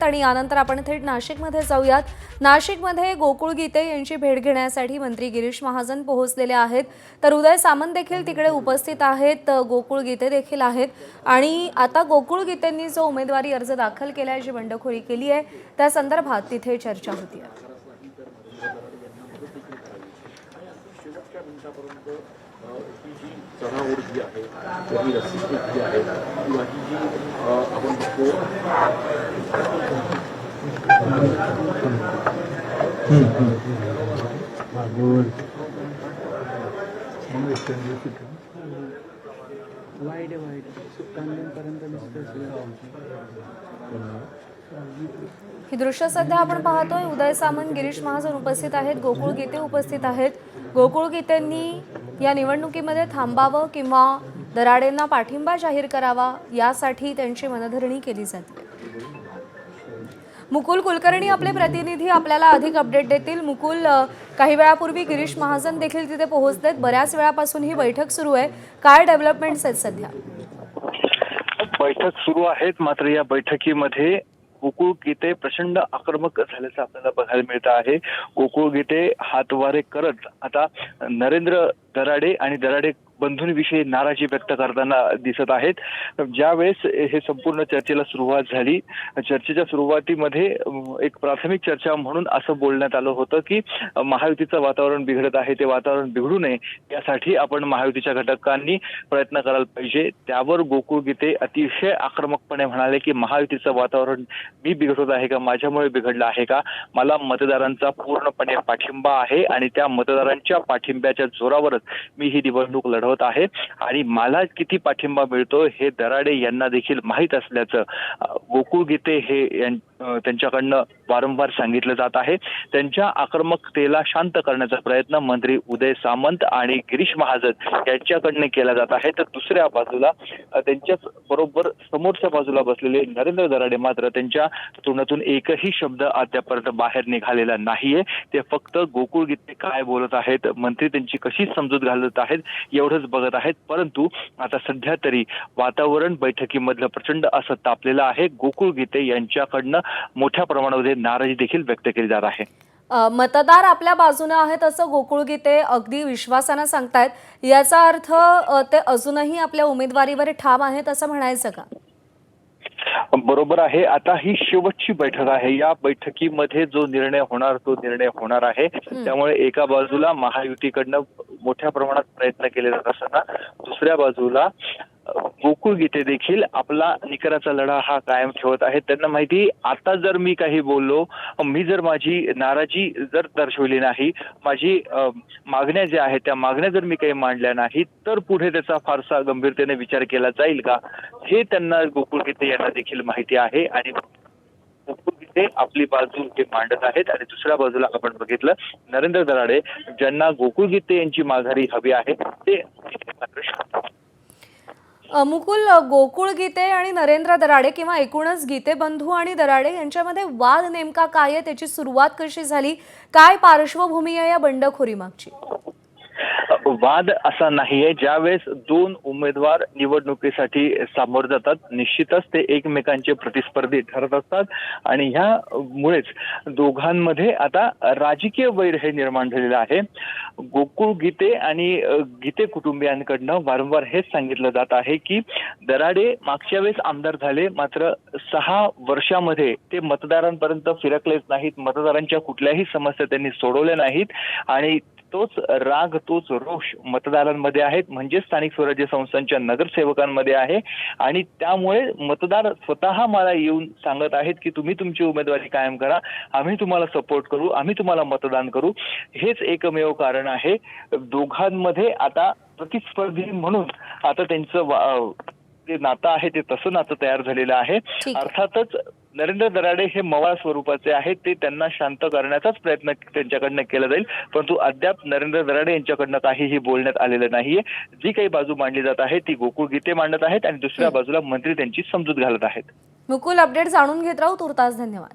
आणि यानंतर आपण थेट नाशिकमध्ये जाऊयात। नाशिकमध्ये गोकुळ गीते यांची भेट घेण्यासाठी मंत्री गिरीश महाजन पोहोचलेले आहेत, तर उदय सामंत देखील तिकडे उपस्थित आहेत, गोकुळ गीते देखील आहेत। आणि आता गोकुळ गीतेंनी जो उमेदवारी अर्ज दाखल केलाय, जी बंडखोरी केली आहे, त्या संदर्भात तिथे चर्चा होती आहे। ही दृश्य सध्या आपण पाहतोय। उदय सामंत, गिरीश महाजन उपस्थित आहेत, गोकुळ गीते उपस्थित आहेत। गोकुळ गीतेंनी या निवडणुकीमध्ये थांबावं किंवा दराडेंना पाठिंबा जाहीर करावा, यासाठी त्यांची मनधरणी केली जाते। मुकुल कुलकर्णी आपले प्रतिनिधी आपल्याला अधिक अपडेट देतील। मुकुल, काही वेळापूर्वी गिरीश महाजन देखील तिथे पोहोचलेत, बऱ्याच वेळापासून ही बैठक सुरू आहे, काय डेव्हलपमेंट्स आहेत सध्या? बैठक सुरू आहेत, मात्र या बैठकीमध्ये गोकुळ गीते प्रचंड आक्रमक झाल्याचं आपल्याला बघायला मिळतं आहे। गोकुळ गीते हातवारे करत आता नरेंद्र दराडे आणि दराडे बंधूंविषयी नाराजी व्यक्त करताना दिसत आहेत। ज्यावेळेस हे संपूर्ण चर्चेला सुरुवात झाली, चर्चेच्या सुरुवातीमध्ये एक प्राथमिक चर्चा म्हणून असं बोलण्यात आलं होतं की महायुतीचं वातावरण बिघडत आहे, ते वातावरण बिघडू नये यासाठी आपण महायुतीच्या घटकांनी प्रयत्न करायला पाहिजे। त्यावर गोकुळ गीते अतिशय आक्रमकपणे म्हणाले की महायुतीचं वातावरण मी बिघडवत आहे का, माझ्यामुळे बिघडलं आहे का, मला मतदारांचा पूर्णपणे पाठिंबा आहे आणि त्या मतदारांच्या पाठिंब्याच्या जोरावरच मी ही निवडणूक लढवत आहे आणि मला किती पाठिंबा मिळतो हे दराडे यांना देखील माहीत असल्याचं गोकुळ गीते हे त्यांच्याकडनं वारंवार सांगितलं जात आहे। त्यांच्या आक्रमकतेला शांत करण्याचा प्रयत्न मंत्री उदय सामंत आणि गिरीश महाजन यांच्याकडनं केला जात आहे, तर दुसऱ्या बाजूला त्यांच्याच बरोबर समोरच्या बाजूला बसलेले नरेंद्र दराडे मात्र त्यांच्या तोंडातून एकही शब्द अद्यापर्यंत बाहेर निघालेला नाहीये। ते फक्त गोकुळ गीते काय बोलत आहेत, मंत्री त्यांची कशी समजूत घालत आहेत एवढंच बघत आहेत। परंतु आता सध्या तरी वातावरण बैठकीमधलं प्रचंड असं तापलेलं आहे। गोकुळ गीते यांच्याकडनं मोठ्या प्रमाणामध्ये नाराजी देखील व्यक्त केली जात आहे। मतदार आपल्या बाजूने आहेत असं गोकुळ गीते अगदी विश्वासाने सांगतायत, याचा अर्थ ते अजूनही आपल्या उमेदवारीवर ठाम आहेत असं म्हणायचं का? बरोबर आहे। आता ही शेवटची बैठक आहे, या बैठकीमध्ये जो निर्णय होणार तो निर्णय होणार आहे। त्यामुळे एका बाजूला महायुतीकडनं मोठ्या प्रमाणात प्रयत्न केले जात असताना दुसऱ्या बाजूला गोकुळ गीते देखील आपला निकराचा लढा हा कायम ठेवत आहेत। त्यांना माहिती, आता जर मी काही बोललो, मी जर माझी नाराजी जर दर्शवली नाही, माझी मागण्या ज्या आहेत त्या मागण्या जर मी काही मांडल्या नाही, तर पुढे त्याचा फारसा गंभीरतेने विचार केला जाईल का, हे त्यांना गोकुळ गीते यांना देखील माहिती आहे। आणि गोकुळ गीते आपली बाजू हे मांडत आहेत आणि दुसऱ्या बाजूला आपण बघितलं नरेंद्र दराडे ज्यांना गोकुळ गीते यांची माघारी हवी आहे ते मुकुल, गोकुळ गीते आणि नरेंद्र दराडे किंवा एकूणच गीते बंधू आणि दराडे यांच्यामध्ये वाद नेमका काय आहे, त्याची सुरुवात कशी झाली, काय पार्श्वभूमी आहे या बंडखोरी मागची? वाद असा नाहीये। ज्यावेळेस दोन उमेदवार निवडणुकीसाठी सामोर जातात, निश्चितच ते एकमेकांचे प्रतिस्पर्धी ठरत असतात आणि ह्यामुळेच दोघांमध्ये आता राजकीय वैर हे निर्माण झालेलं आहे। गोकुळ गीते आणि गीते कुटुंबियांकडनं वारंवार हेच सांगितलं जात आहे की दराडे मागच्या वेळेस आमदार झाले, मात्र 6 वर्षामध्ये ते मतदारांपर्यंत फिरकलेच नाहीत, मतदारांच्या कुठल्याही समस्या त्यांनी सोडवल्या नाहीत आणि तोच राग, तोच रोष मतदारांमध्ये आहे, म्हणजे स्थानिक स्वराज्य संस्थांच्या नगरसेवकांमध्ये आहे आणि त्यामुळे मतदार स्वतः मला येऊन सांगत आहेत की तुम्ही तुमची उमेदवारी कायम करा, आम्ही तुम्हाला सपोर्ट करू, आम्ही तुम्हाला मतदान करू। हेच एकमेव कारण आहे। दोघांमध्ये आता प्रतिस्पर्धी म्हणून आता त्यांचं जे नातं आहे ते तसं नातं तयार झालेलं आहे। अर्थातच नरेंद्र दराडे हे मवाळ स्वरूपाचे आहेत, ते त्यांना शांत करण्याचाच प्रयत्न त्यांच्याकडनं केला जाईल, परंतु अद्याप नरेंद्र दराडे यांच्याकडनं काहीही बोलण्यात आलेलं नाहीये। जी काही बाजू मांडली जात आहे ती गोकुळ गीते मांडत आहेत आणि दुसऱ्या बाजूला मंत्री त्यांची समजूत घालत आहेत। मुकुल, अपडेट जाणून घेत राहू, तुर्तास धन्यवाद।